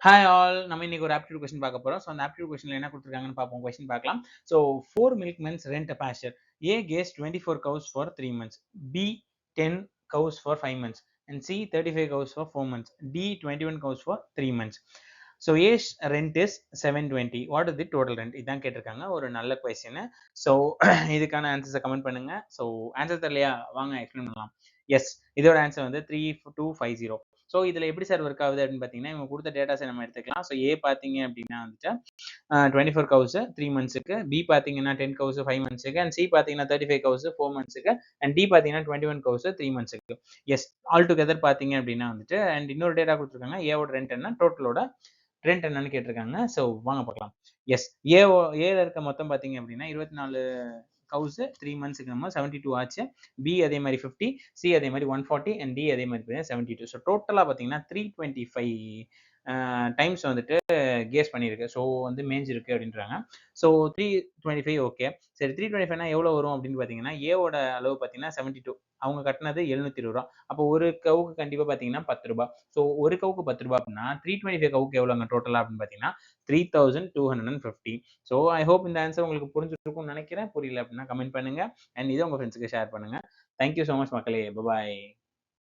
Hi all, நம்ம இன்னைக்கு ஒரு ஆப்டிடியூட் கொஸ்டின் பார்க்க போறோம். ஸோ அந்த ஆப்டிடியூட் கொஸ்டின்ல என்ன கொடுத்துருக்காங்கன்னு பார்ப்போம். கொஸ்டின் பார்க்கலாம். So 4 milkmen rent a pasture. A gets 24 cows for 3 months. B 10 cows for 5 months. And C 35 cows for 4 months. D 21 cows for 3 months. So A's rent is 720. What is the total rent? இதான் கேட்டிருக்காங்க. ஒரு நல்ல question. So இதுக்கான ஆன்சர்ஸை comment பண்ணுங்க. So answer தெரியலையா, வாங்க explain பண்ணலாம். S, இதோட ஆன்சர் வந்து 3250. ஸோ இதில் எப்படி சார் ஒர்க் ஆகுது அப்படின்னு பார்த்தீங்கன்னா, இவங்க கொடுத்த டேட்டாஸை நம்ம எடுத்துக்கலாம். ஸோ ஏ பார்த்தீங்க அப்படின்னா வந்துட்டு 24 கவுஸ் 3 மந்த்ஸுக்கு, பி பார்த்தீங்கன்னா 10 கவுஸ் 5 மந்த்ஸுக்கு, அண்ட் சி பார்த்தீங்கன்னா 35 கவுஸ் 4 மந்த்ஸுக்கு, அண்ட் டி பார்த்தீங்கன்னா 21 கவுஸ் 3 மந்த்ஸுக்கு. எஸ், ஆல் டுகெதர் பார்த்தீங்க அப்படின்னா வந்துட்டு, அண்ட் இன்னொரு டேட்டா கொடுத்துருக்காங்க, ஏவோட ரெண்ட் என்ன, டோட்டலோட ரெண்ட் என்னன்னு கேட்டிருக்காங்க. ஸோ வாங்க பார்க்கலாம். எஸ், ஏல இருக்க மொத்தம் பார்த்தீங்க அப்படின்னா 24 கவுஸ் 3 மந்த்ஸ்க்கு நம்ம 72 ஆச்சு. பி அதே மாதிரி 50, சி அதே மாதிரி 140, அண்ட் டி அதே மாதிரி 72. ஸோ டோட்டலாக பார்த்தீங்கன்னா 325 டைம்ஸ் வந்துட்டு கேஸ் பண்ணியிருக்கு. ஸோ வந்து மேஞ்சிருக்கு அப்படின்றாங்க. So 325 okay. சரி, 325னா எவ்வளோ வரும் அப்படின்னு பார்த்தீங்கன்னா, ஏவோட அளவு பார்த்தீங்கன்னா 72, அவங்க கட்டினது 720 அப்போ ஒரு கவுக்கு கண்டிப்பாக பார்த்தீங்கன்னா 10 ஸோ ஒரு கவுக்கு 10 அப்படின்னா 325 கவுக்கு எவ்வளோங்க டோட்டலாக அப்படின்னு பார்த்தீங்கன்னா 3250. ஸோ ஐ ஹோப் இந்த ஆன்சர் உங்களுக்கு புரிஞ்சிருக்கும்னு நினைக்கிறேன். புரியல அப்படின்னா கமெண்ட் பண்ணுங்க, அண்ட் இதை உங்கள் ஃப்ரெண்ட்ஸுக்கு ஷேர் பண்ணுங்க. தேங்க்யூ ஸோ மச் மக்களே, பாய்.